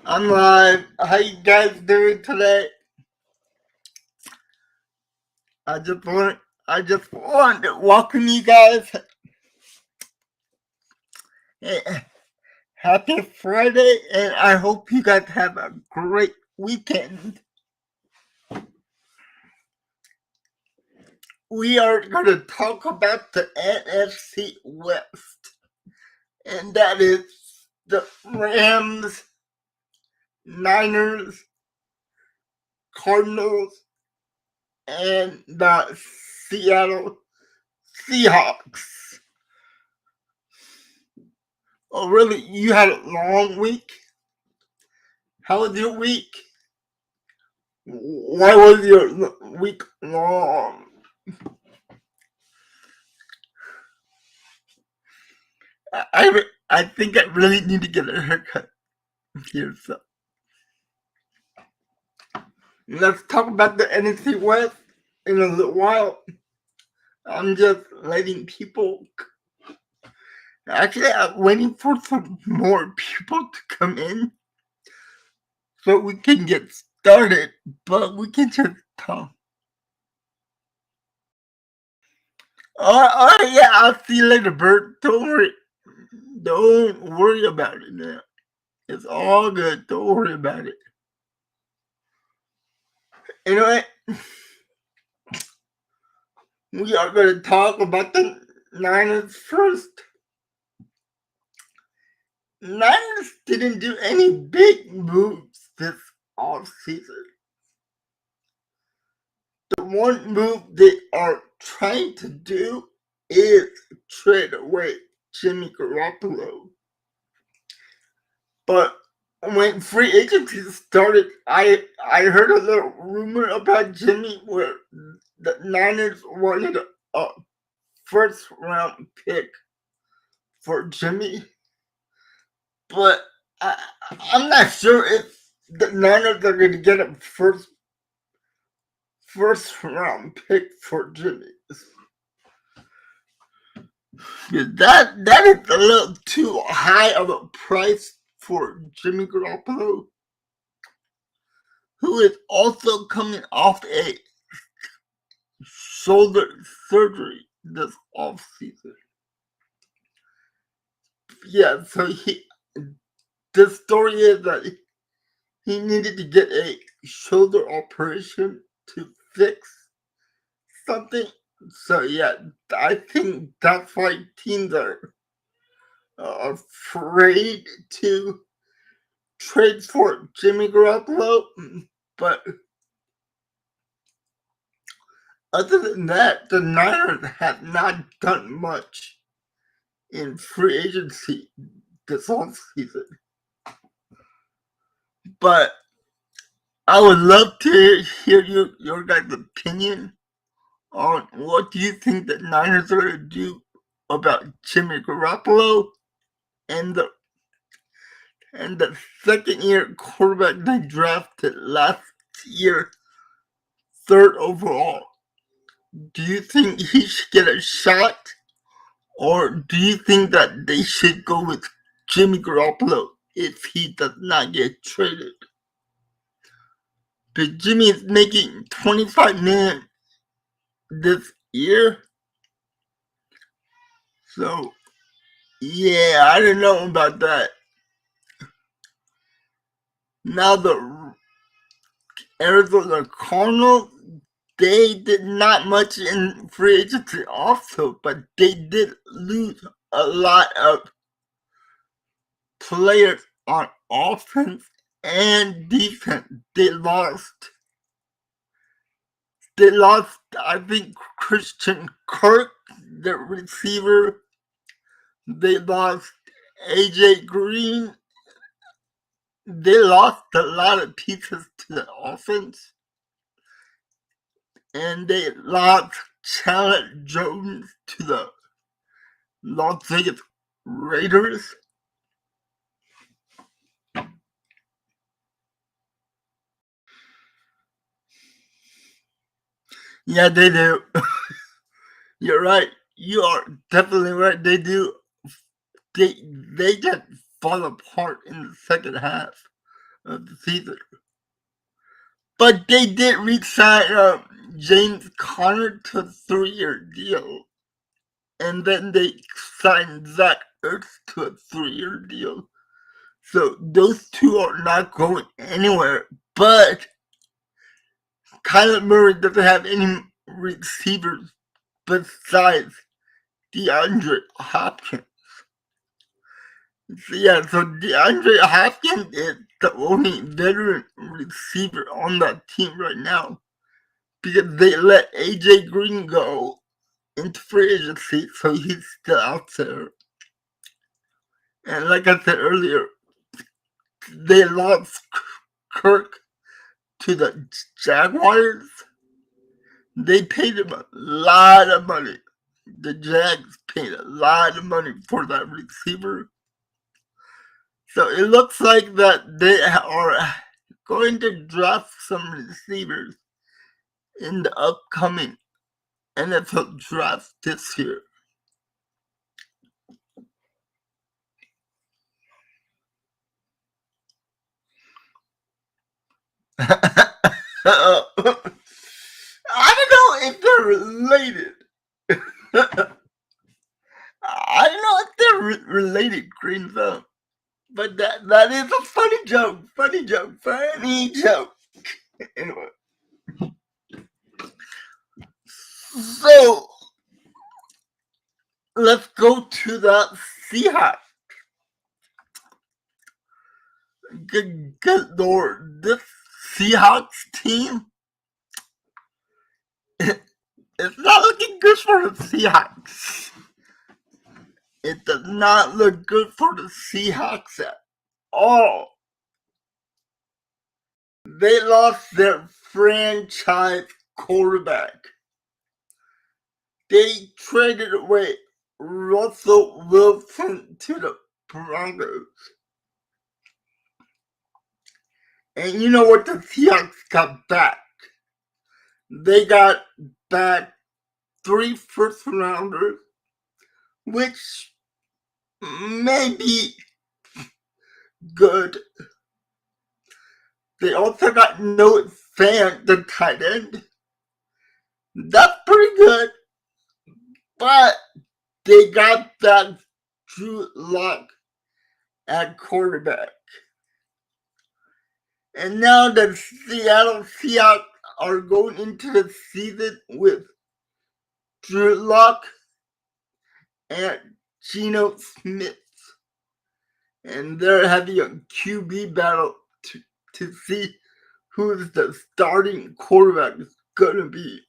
I'm live. How you guys doing today? I just want to welcome you guys. Happy Friday, and I hope you guys have a great weekend. We are going to talk about the NFC West, and that is the Rams, Niners, Cardinals, and the Seattle Seahawks. Oh, really? You had a long week? How was your week? Why was your week long? I think I really need to get a haircut here. So let's talk about the NFC West in a little while. I'm just letting people. Actually, I'm waiting for some more people to come in so we can get started. But we can just talk. Oh yeah, I'll see you later, Bert. Don't worry about it now. It's all good. Don't worry about it. Anyway, we are going to talk about the Niners first. Niners didn't do any big moves this offseason. The one move they are trying to do is trade away Jimmy Garoppolo. But when free agency started, I heard a little rumor about Jimmy where the Niners wanted a first round pick for Jimmy. But I'm not sure if the Niners are going to get a first round pick for Jimmy. That is a little too high of a price for Jimmy Garoppolo, who is also coming off a shoulder surgery this offseason. Yeah, so the story is that he needed to get a shoulder operation to fix something. So yeah, I think that's why teams are afraid to trade for Jimmy Garoppolo. But other than that, the Niners have not done much in free agency this offseason. But I would love to hear your guys' opinion on what do you think the Niners are going to do about Jimmy Garoppolo and the second-year quarterback they drafted last year, third overall. Do you think he should get a shot, or do you think that they should go with Jimmy Garoppolo if he does not get traded? But Jimmy is making $25 million this year, so yeah, I don't know about that. Now the Arizona Cardinals, they did not much in free agency also, but they did lose a lot of players on offense and defense. They lost, I think, Christian Kirk, the receiver. They lost AJ Green. They lost a lot of pieces to the offense. And they lost Chandler Jones to the Las Vegas Raiders. Yeah, they do. You're right. You are definitely right. They do. They get fall apart in the second half of the season. But they did re-sign James Conner to a 3-year deal. And then they signed Zach Ertz to a 3-year deal. So those two are not going anywhere. But Kyler Murray doesn't have any receivers besides DeAndre Hopkins. So DeAndre Hopkins is the only veteran receiver on that team right now because they let AJ Green go into free agency, so he's still out there. And like I said earlier, they lost Kirk to the Jaguars. They paid him a lot of money. The Jags paid a lot of money for that receiver. So it looks like that they are going to draft some receivers in the upcoming NFL draft this year. I don't know if they're related. I don't know if they're related, Green Thumb. But that is a funny joke. Anyway. So, let's go to the Seahawks. Good Lord. This Seahawks team, it's not looking good for the Seahawks. It does not look good for the Seahawks at all. They lost their franchise quarterback. They traded away Russell Wilson to the Broncos. And you know what the Seahawks got back? They got back 3 first rounders, which may be good. They also got Noah Fant, the tight end. That's pretty good. But they got back Drew Lock at quarterback. And now the Seattle Seahawks are going into the season with Drew Lock and Gino Smith. And they're having a QB battle to see who's the starting quarterback is going to be.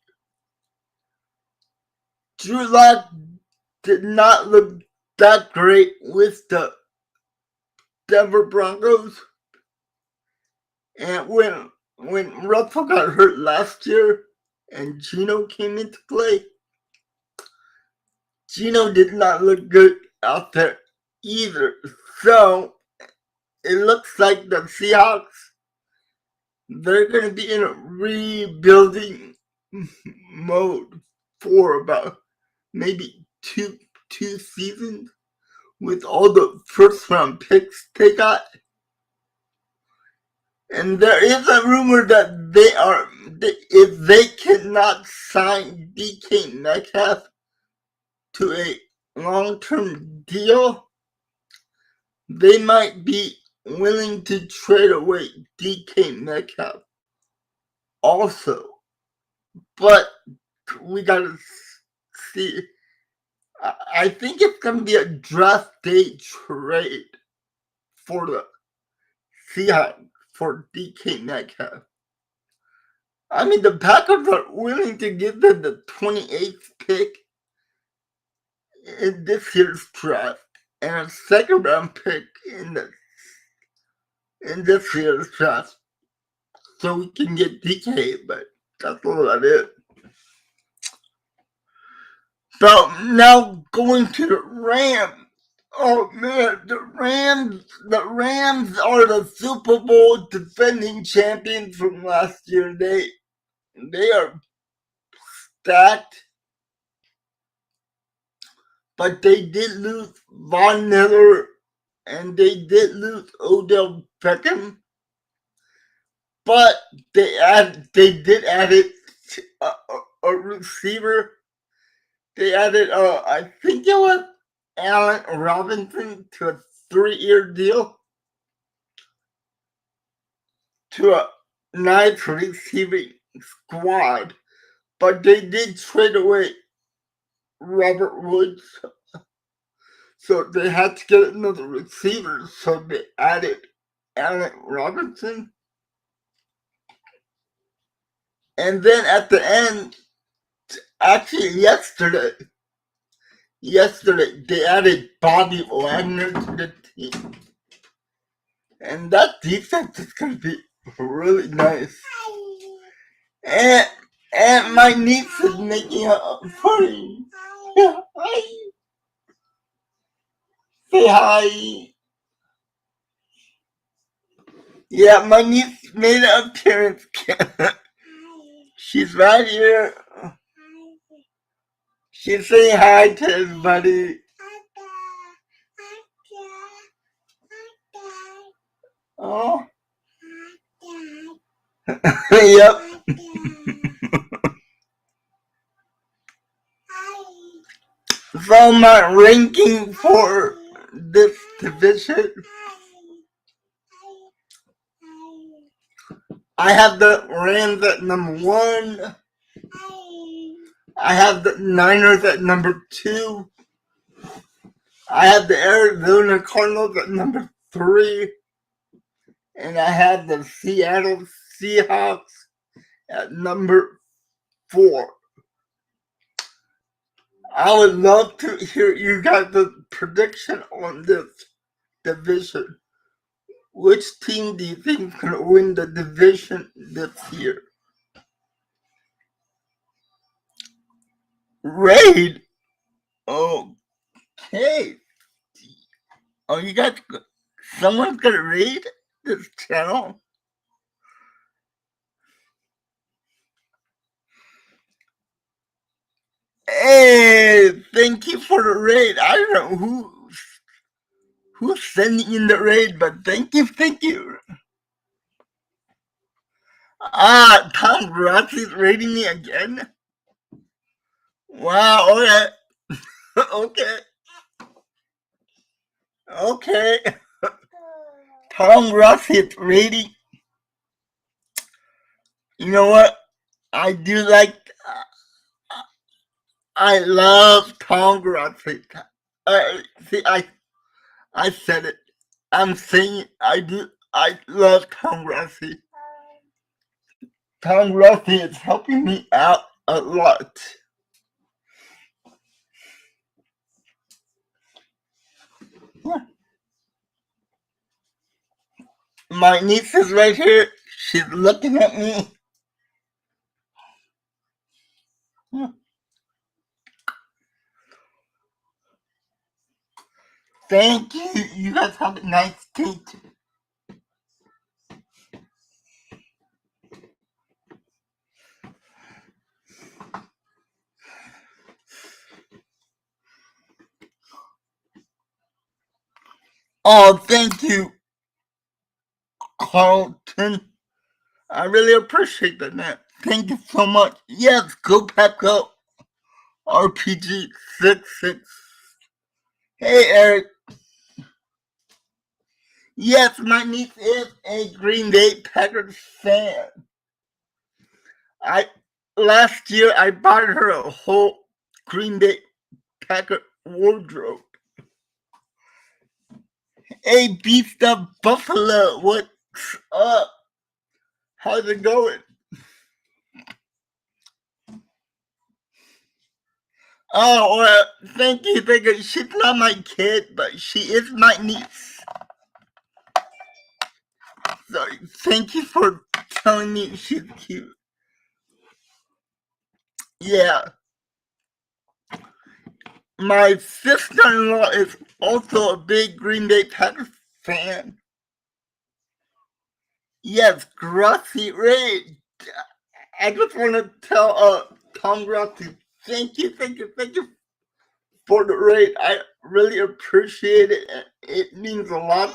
Drew Lock did not look that great with the Denver Broncos. And when Russell got hurt last year and Gino came into play, Gino did not look good out there either. So it looks like the Seahawks, they're going to be in a rebuilding mode for about maybe two seasons with all the first round picks they got. And there is a rumor that if they cannot sign DK Metcalf to a long-term deal, they might be willing to trade away DK Metcalf also. But we gotta see. I think it's gonna be a draft day trade for the Seahawks for DK Metcalf. I mean, the Packers are willing to give them the 28th pick in this year's draft and a second round pick in this year's draft so we can get DK, but that's all that is. So now going to the Rams. Oh man, the Rams are the Super Bowl defending champions from last year. They are stacked, but they did lose Von Miller and they did lose Odell Beckham, but they did add it a receiver. They added I think it was Allen Robinson to a 3-year deal to a nice receiving squad, but they did trade away Robert Woods, so they had to get another receiver, so they added Allen Robinson. And then at the end, actually yesterday, they added Bobby Wagner to the team. And that defense is going to be really nice. And my niece is making a funny. Hi. Say hi. Yeah, my niece made an appearance. She's right here. She's saying hi to everybody. Oh. Yep. So my ranking for this division, I have the Rams at number 1. I have the Niners at number 2. I have the Arizona Cardinals at number 3. And I have the Seattle Seahawks at number 4. I would love to hear you guys' prediction on this division. Which team do you think is going to win the division this year? Raid? Okay. Oh, you guys, someone's going to raid this channel? Hey, thank you for the raid. I don't know who's sending in the raid, but thank you. Tom Rossi's raiding me again? Wow, okay. Okay. Tom Rossi is raiding. You know what? I do like. I love Tom Rossi. See, I said it. I'm saying it. I do. I love Tom Rossi. Tom Rossi is helping me out a lot. My niece is right here. She's looking at me. Thank you. You guys have a nice day. Oh, thank you, Carlton. I really appreciate that, man. Thank you so much. Yes, go pack up. RPG 66. Hey, Eric. Yes, my niece is a Green Bay Packers fan. Last year I bought her a whole Green Bay Packer wardrobe. Hey, Beast of Buffalo, what's up? How's it going? Oh, well, thank you. She's not my kid, but she is my niece. So, thank you for telling me she's cute. Yeah. My sister-in-law is also a big Green Bay Packers fan. Yes, Grassy Ray. I just want to tell Tom Grassy, thank you for the raid. really appreciate it. It means a lot.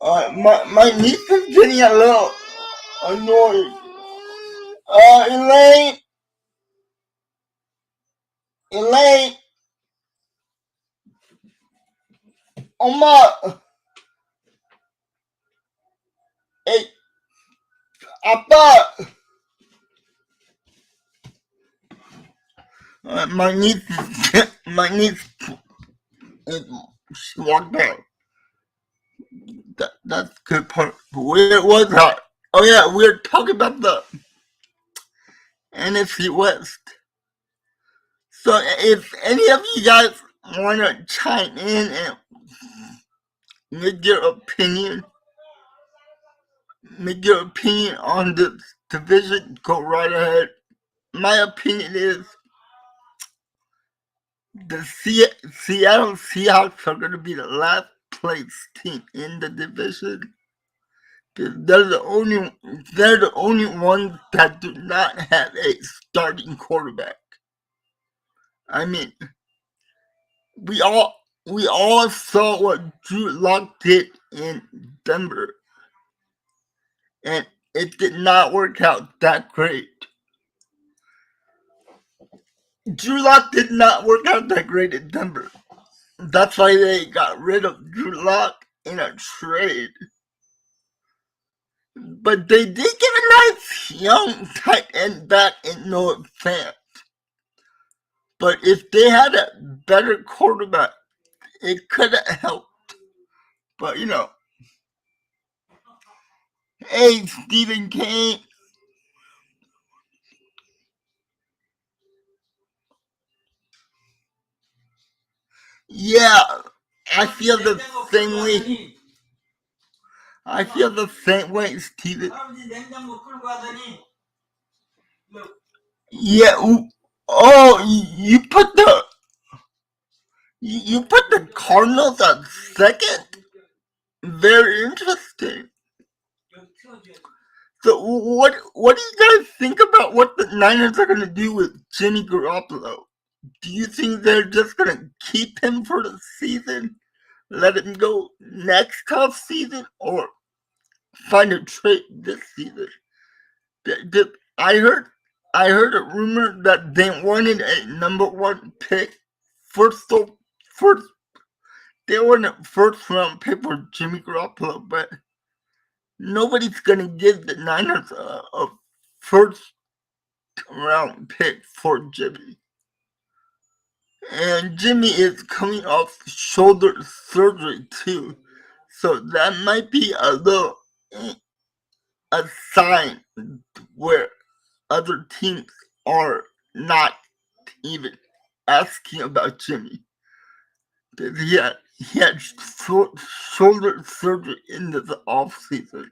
My niece is getting a little annoyed. Elaine, Oma, hey, Appa. My niece, my niece, she walked out. That's the good part. Where was I? Oh yeah, we were talking about the NFC West. So if any of you guys want to chime in and make your opinion on this division, go right ahead. My opinion is the Seattle Seahawks are going to be the last place team in the division. They're the only ones that do not have a starting quarterback. I mean, we all saw what Drew Lock did in Denver, and it did not work out that great. Drew Lock did not work out that great in Denver. That's why they got rid of Drew Lock in a trade. But they did get a nice young tight end back in Noah Fant. But if they had a better quarterback, it could have helped. But hey, Stephen Kane. Yeah, I feel the same way. I feel the same way, Steven. Yeah. Oh, you put the Cardinals at second. Very interesting. So what do you guys think about what the Niners are gonna do with Jimmy Garoppolo? Do you think they're just gonna keep him for the season, let him go next off season, or find a trade this season? I heard a rumor that they wanted a number one pick. First, they wanted a first round pick for Jimmy Garoppolo, but nobody's gonna give the Niners a first round pick for Jimmy. And Jimmy is coming off shoulder surgery too, so that might be a sign where other teams are not even asking about Jimmy. He had shoulder surgery in the off season.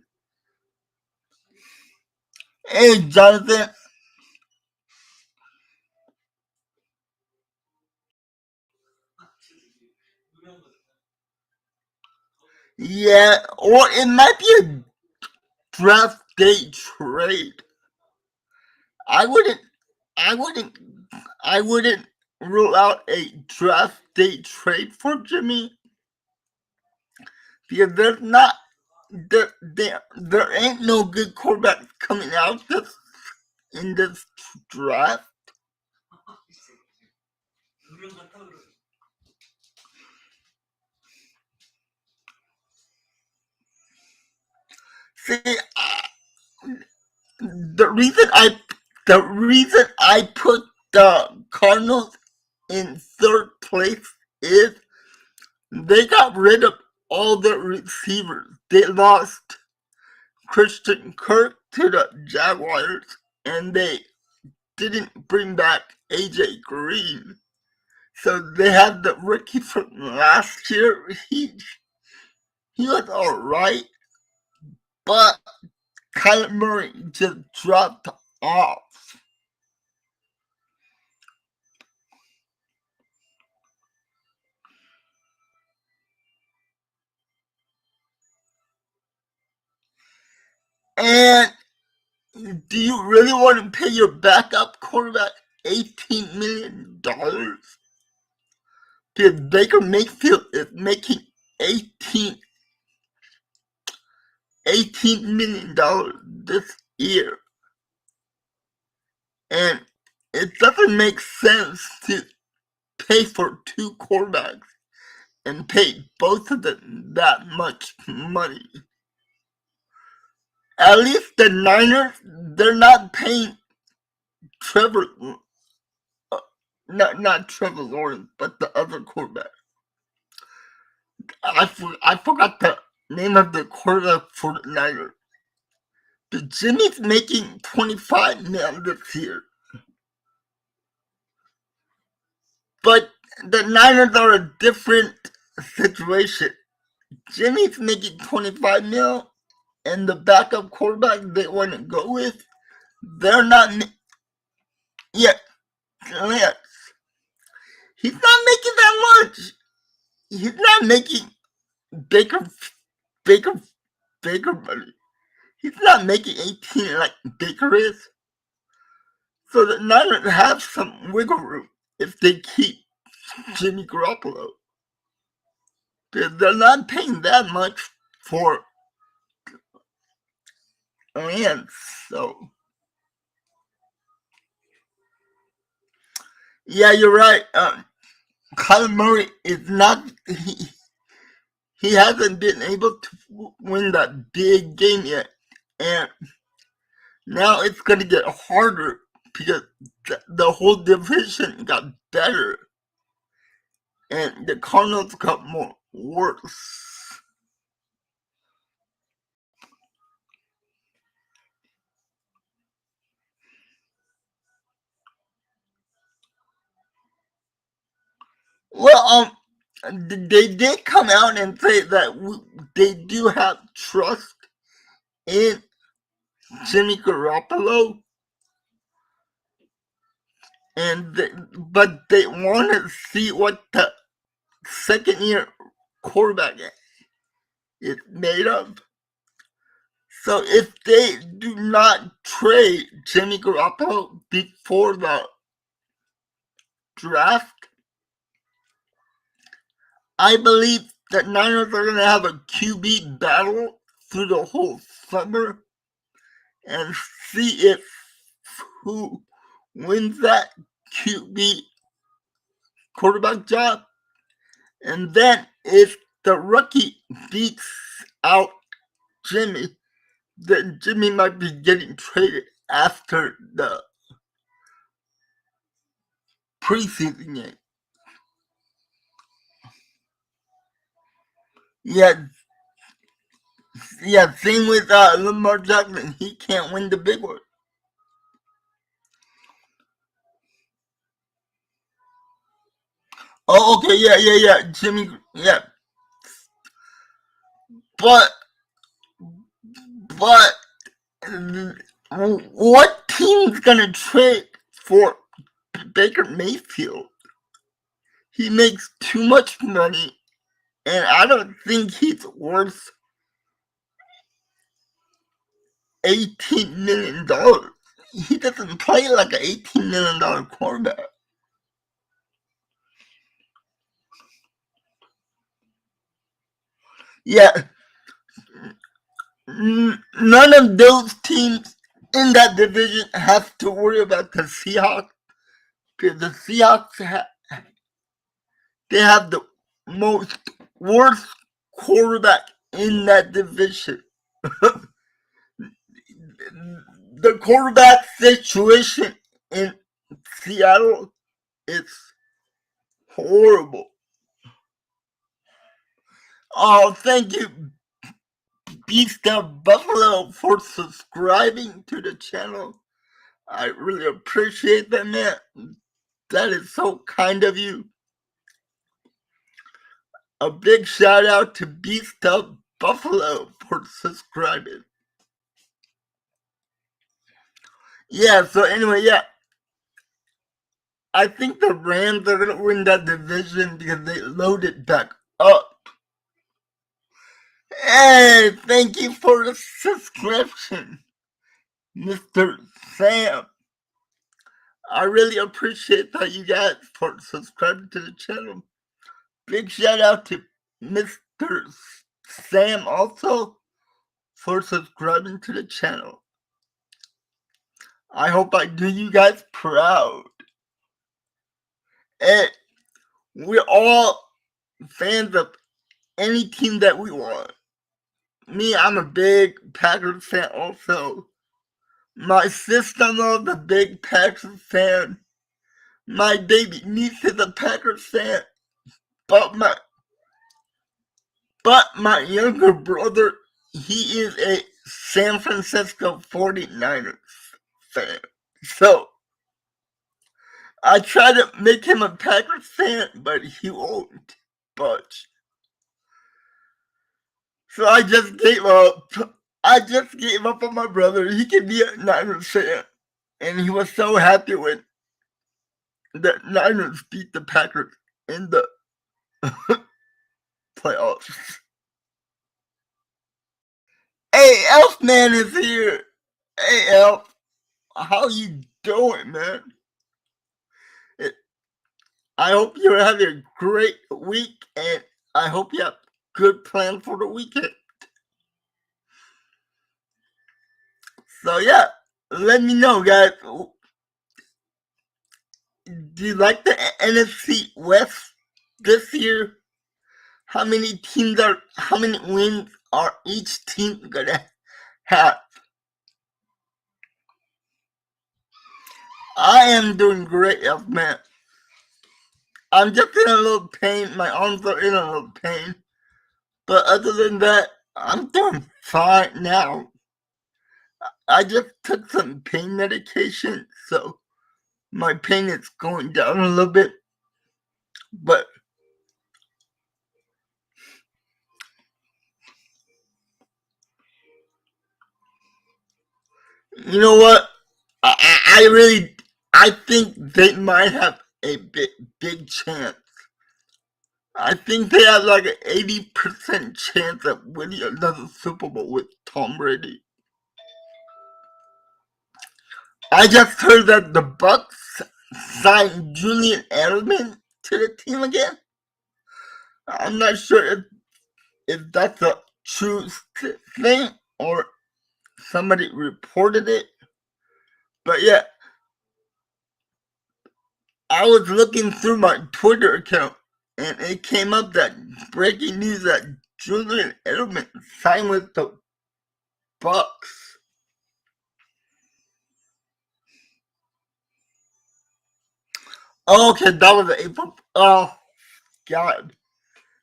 Hey, Jonathan. Yeah, or it might be a draft day trade. I wouldn't, I wouldn't, I wouldn't rule out a draft day trade for Jimmy because there ain't no good quarterbacks coming out in this draft. See, the reason I put the Cardinals in third place is they got rid of all the receivers. They lost Christian Kirk to the Jaguars, and they didn't bring back AJ Green. So they had the rookie from last year. He was alright, but Kyler Murray just dropped off. And do you really want to pay your backup quarterback $18 million. Because Baker Mayfield is making $18 million this year. And it doesn't make sense to pay for two quarterbacks and pay both of them that much money. At least the Niners, they're not paying Trevor, not Trevor Lawrence, but the other quarterback. I forgot the name of the quarterback for the Niners. But Jimmy's making $25 million this year. But the Niners are a different situation. Jimmy's making $25 million, and the backup quarterback they want to go with, they're not. Yeah, Lance. He's not making that much. He's not making Baker money. He's not making 18 like Baker is. So the Niners have some wiggle room if they keep Jimmy Garoppolo. They're not paying that much for Lance, so yeah, you're right. Kyler Murray is not. He hasn't been able to win that big game yet, and now it's going to get harder because the whole division got better, and the Cardinals got more worse. Well, they did come out and say that they do have trust in Jimmy Garoppolo, but they want to see what the second-year quarterback is made of. So if they do not trade Jimmy Garoppolo before the draft, I believe that Niners are going to have a QB battle through the whole summer and see if who wins that QB quarterback job. And then if the rookie beats out Jimmy, then Jimmy might be getting traded after the preseason game. Yeah, same with Lamar Jackson. He can't win the big one. Oh, okay, yeah. Jimmy, yeah. But what team's gonna trade for Baker Mayfield? He makes too much money, and I don't think he's worth $18 million. He doesn't play like an $18 million quarterback. Yeah, none of those teams in that division have to worry about the Seahawks, because the Seahawks they have the most worst quarterback in that division. The quarterback situation in Seattle is horrible. Oh, thank you, Beast of Buffalo, for subscribing to the channel. I really appreciate that, man. That is so kind of you. A big shout out to Beast of Buffalo for subscribing. Yeah, so anyway, yeah. I think the Rams are going to win that division because they loaded back up. Hey, thank you for the subscription, Mr. Sam. I really appreciate that you guys for subscribing to the channel. Big shout out to Mr. Sam also for subscribing to the channel. I hope I do you guys proud. And we're all fans of any team that we want. Me, I'm a big Packers fan also. My sister-in-law's a big Packers fan. My baby niece is a Packers fan. But my younger brother, he is a San Francisco 49ers fan. So, I try to make him a Packers fan, but he won't budge. So I just gave up. I just gave up on my brother. He can be a Niners fan. And he was so happy when the Niners beat the Packers in the playoffs. Hey, Elfman is here. Hey, Elf. How you doing, man? I hope you're having a great week, and I hope you have good plans for the weekend. So yeah, let me know, guys. Do you like the NFC West this year? How many wins are each team gonna have? I am doing great, man. I'm just in a little pain. My arms are in a little pain. But other than that, I'm doing fine now. I just took some pain medication, so my pain is going down a little bit. But you know what? I think they might have a big chance. I think they have like an 80% chance of winning another Super Bowl with Tom Brady. I just heard that the Bucks signed Julian Edelman to the team again. I'm not sure if that's a true thing or somebody reported it. But yeah, I was looking through my Twitter account and it came up that breaking news that Julian Edelman signed with the Bucks. Oh, okay, that was April. Oh, God.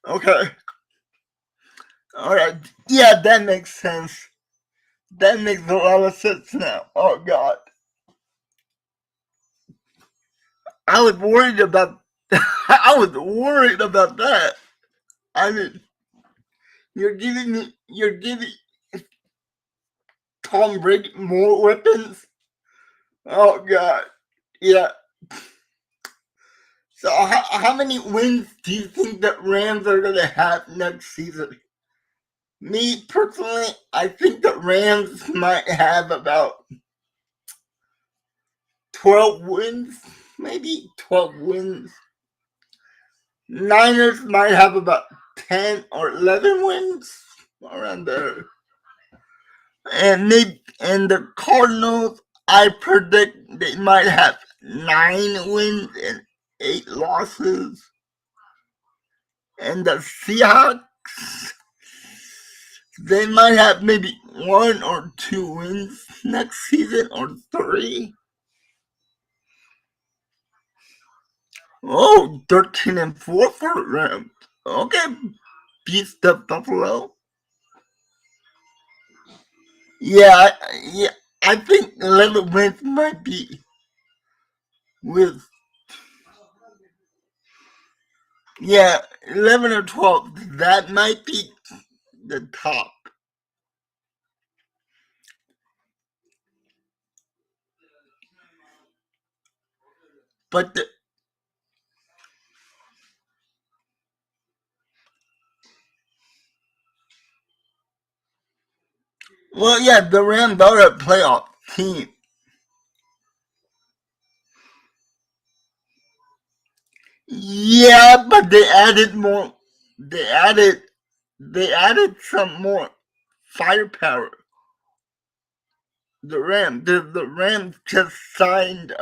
Okay. Alright. Yeah, that makes sense. That makes a lot of sense now. Oh, God. I was worried about I was worried about that. I mean, you're giving Tom Brady more weapons. Oh God, yeah. So how many wins do you think that Rams are gonna have next season? Me personally, I think the Rams might have about 12 wins, maybe 12 wins. Niners might have about 10 or 11 wins around there. And the Cardinals, I predict they might have 9 wins and 8 losses. And the Seahawks, they might have maybe 1 or 2 wins next season or 3. Oh, 13-4 for the Rams. Okay, beats the Buffalo. Yeah, I think 11 wins might be with, yeah, 11 or 12. That might be the top. But well, yeah, the Rams are a playoff team. Yeah, but they added more. They added. They added some more firepower. The Rams just signed.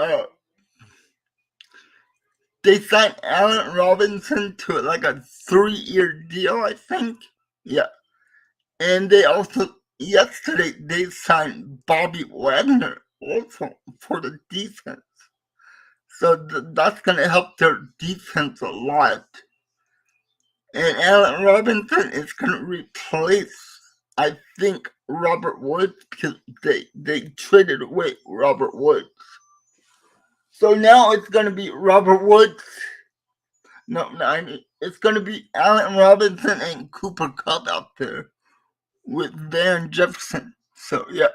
They signed Allen Robinson to like a 3-year deal, I think. Yeah, and they also yesterday they signed Bobby Wagner also for the defense. So that's gonna help their defense a lot. And Allen Robinson is gonna replace, I think, Robert Woods because they traded away Robert Woods. So now it's gonna be Robert Woods. No, I mean it's gonna be Allen Robinson and Cooper Kupp out there with Van Jefferson. So yeah,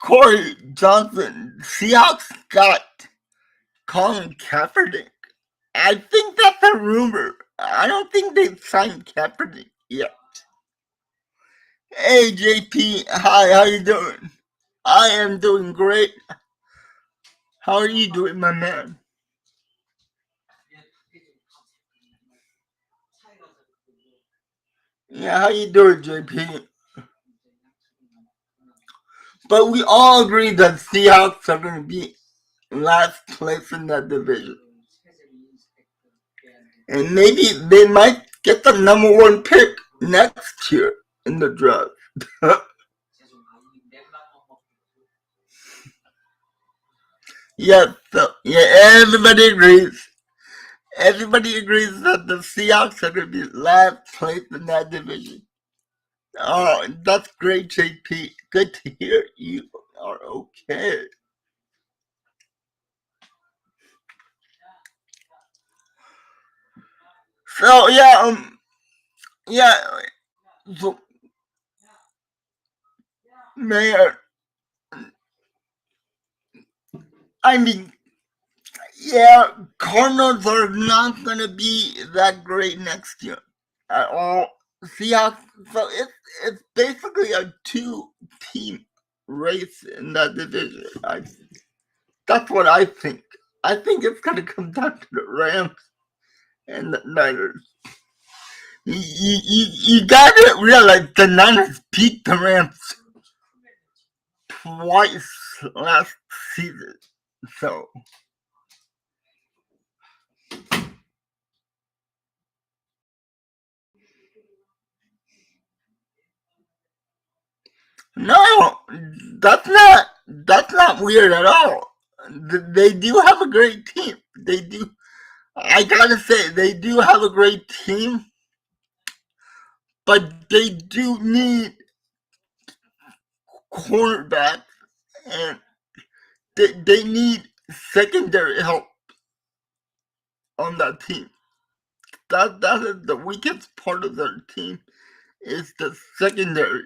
Corey Johnson, Seahawks got Colin Kaepernick. I think that's a rumor. I don't think they've signed Kaepernick yet. Hey JP, hi, how you doing? I am doing great. How are you doing, my man? Yeah, how you doing, JP? But we all agree that Seahawks are going to be last place in that division. And maybe they might get the number one pick next year in the draft. Yeah, so, yeah, everybody agrees. Everybody agrees that the Seahawks are going to be last place in that division. Oh, that's great, JP. Good to hear you are okay. So yeah. So, Mayor, I mean, yeah, Cardinals are not gonna be that great next year at all. Seahawks, so it's basically a 2-team race in that division. That's what I think. I think it's gonna come down to the Rams and the Niners. You gotta realize the Niners beat the Rams twice last season. So no, that's not weird at all. They do have a great team. They do. I gotta say they do have a great team, but they do need cornerbacks and they need secondary help on that team. That is the weakest part of their team is the secondary.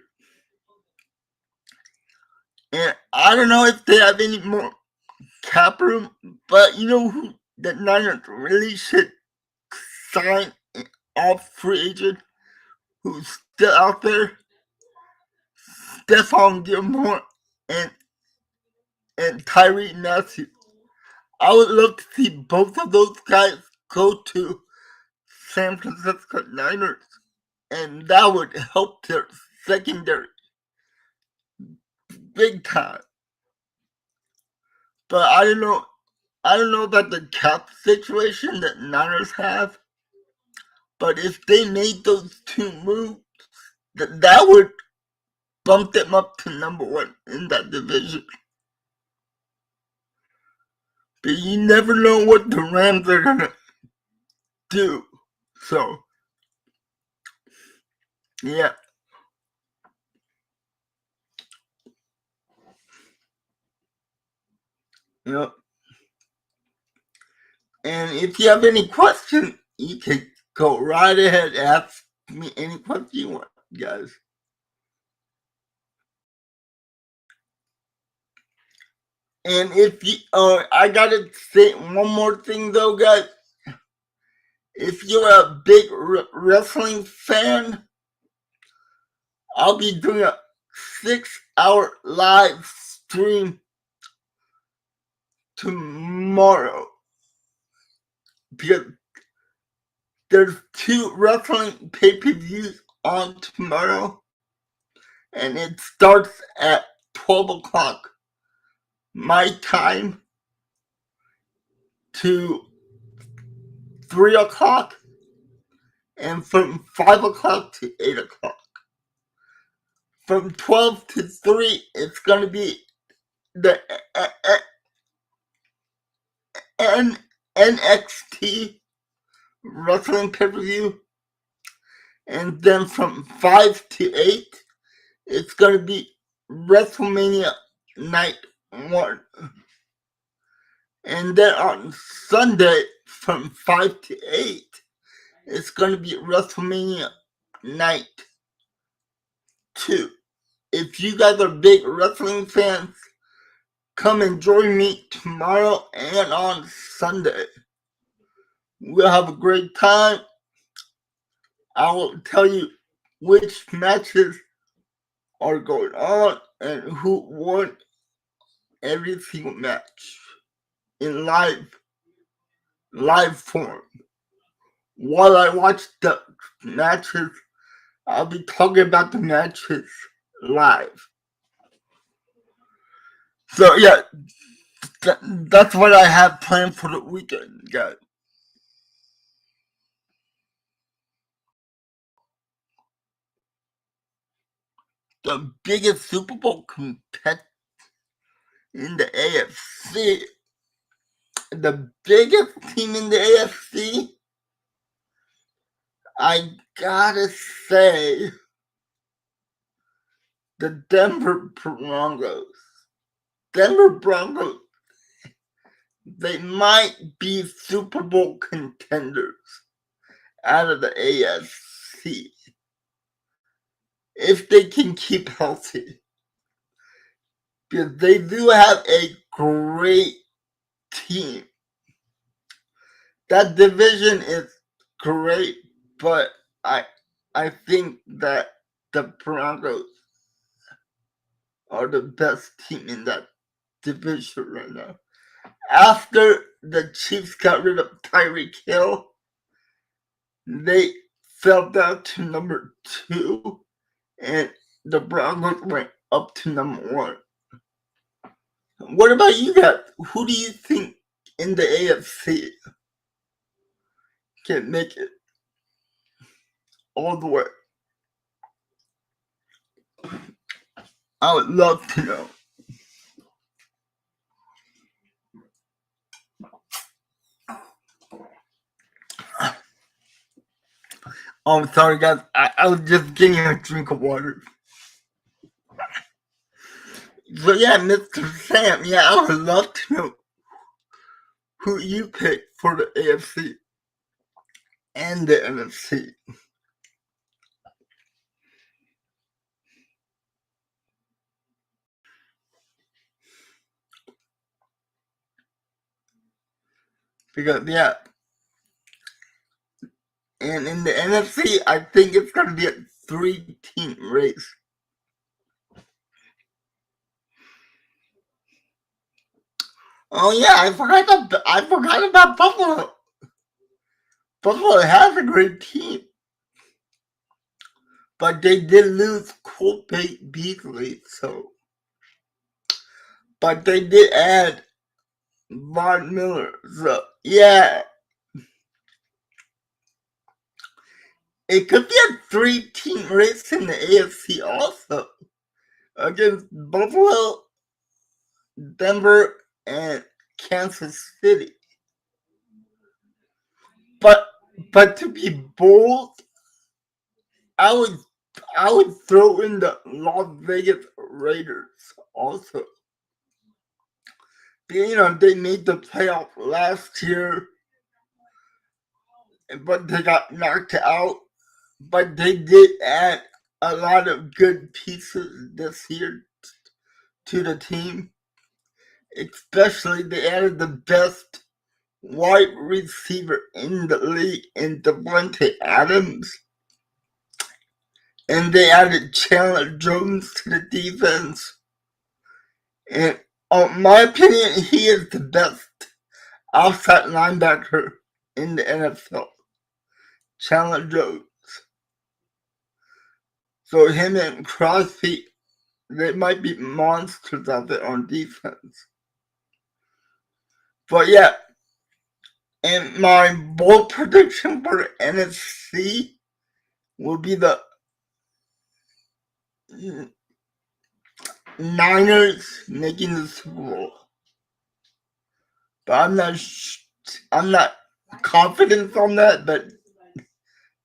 And I don't know if they have any more cap room, but you know who the Niners really should sign off free agent who's still out there? Stephon Gilmore and Tyree Matthew. I would love to see both of those guys go to San Francisco Niners, and that would help their secondary big time. But I don't know. I don't know about the cap situation that Niners have, but if they made those two moves, that would bump them up to number one in that division. But you never know what the Rams are gonna do. So yeah. Yep. And if you have any questions, you can go right ahead and ask me any question you want, guys. And if you, I gotta say one more thing though, guys. If you're a big wrestling fan, I'll be doing a 6-hour live stream tomorrow, because there's 2 wrestling pay-per-views on tomorrow, and it starts at 12 o'clock my time to 3 o'clock, and from 5 o'clock to 8 o'clock. From 12 to 3, it's going to be the NXT wrestling pay-per-view. And then from 5 to 8, it's going to be WrestleMania Night 1. And then on Sunday, from 5 to 8, it's going to be WrestleMania Night 2. If you guys are big wrestling fans, come and join me tomorrow and on Sunday. We'll have a great time. I will tell you which matches are going on and who won every single match in live form. While I watch the matches, I'll be talking about the matches live. So yeah, that's what I have planned for the weekend, guys. The biggest Super Bowl competitor in the AFC, the biggest team in the AFC, I gotta say, the Denver Broncos. Denver Broncos, they might be Super Bowl contenders out of the AFC if they can keep healthy. Because they do have a great team. That division is great, but I think that the Broncos are the best team in that division right now. After the Chiefs got rid of Tyreek Hill, they fell down to number 2, and the Broncos went up to number 1. What about you guys? Who do you think in the AFC can make it all the way? I would love to know. Oh, I'm sorry, guys. I was just getting a drink of water. So yeah, Mr. Sam, yeah, I would love to know who you picked for the AFC and the NFC. Because yeah, and in the NFC, I think it's gonna be a 3-team race. Oh yeah, I forgot about Buffalo. Buffalo has a great team, but they did lose Cole Beasley, so. But they did add Von Miller, so yeah. It could be a 3-team race in the AFC also, against Buffalo, Denver, and Kansas City. But to be bold, I would throw in the Las Vegas Raiders also. You know, they made the playoff last year, but they got knocked out. But they did add a lot of good pieces this year to the team. Especially, they added the best wide receiver in the league in Devontae Adams. And they added Chandler Jones to the defense. And my opinion, he is the best outside linebacker in the NFL. Chandler Jones. So him and Crosby, they might be monsters out there on defense. But yeah, and my bold prediction for the NFC will be the Niners making the Super Bowl. But I'm not confident on that, but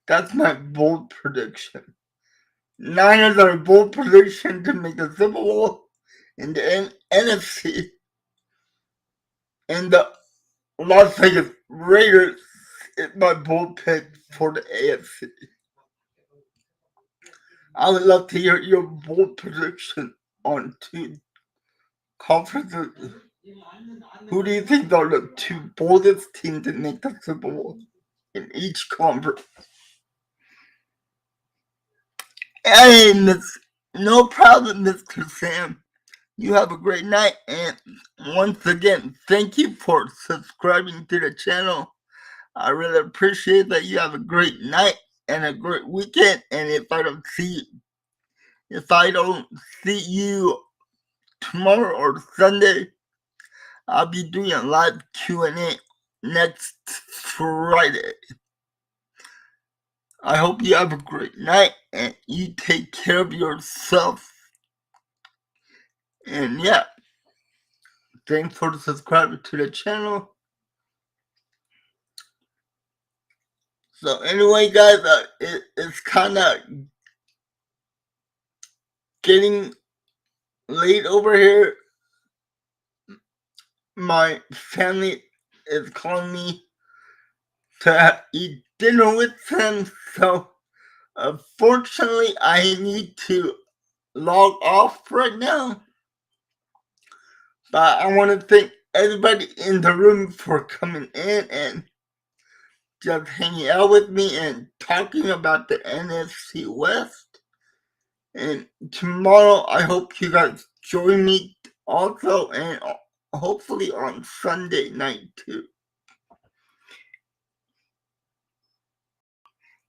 that's my bold prediction. Niners are a bold prediction to make the Super Bowl in the NFC. And the Las Vegas Raiders is my bold pick for the AFC. I would love to hear your bold prediction on two conferences. Who do you think are the two boldest teams to make the Super Bowl in each conference? Hey, no problem, Mr. Sam. You have a great night, and once again, thank you for subscribing to the channel. I really appreciate that. You have a great night and a great weekend. And if I don't see you tomorrow or Sunday, I'll be doing a live Q&A next Friday. I hope you have a great night and you take care of yourself. And yeah, thanks for subscribing to the channel. So anyway, guys, it's kind of getting late over here. My family is calling me to eat dinner with them, so unfortunately I need to log off right now. But I want to thank everybody in the room for coming in and just hanging out with me and talking about the NFC West. And tomorrow I hope you guys join me also, and hopefully on Sunday night too.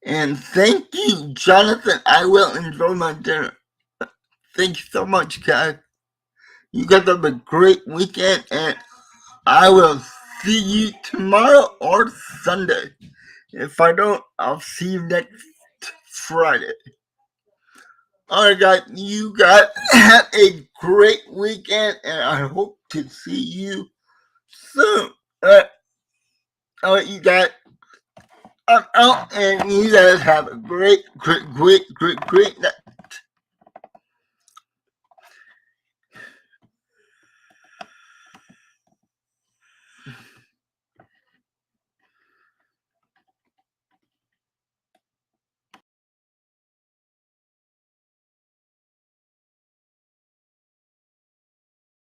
And thank you, Jonathan. I will enjoy my dinner. Thank you so much, guys. You guys have a great weekend, and I will see you tomorrow or Sunday. If I don't, I'll see you next Friday. Alright, guys, you guys have a great weekend, and I hope to see you soon. Alright, you guys, I'm out, and you guys have a great night.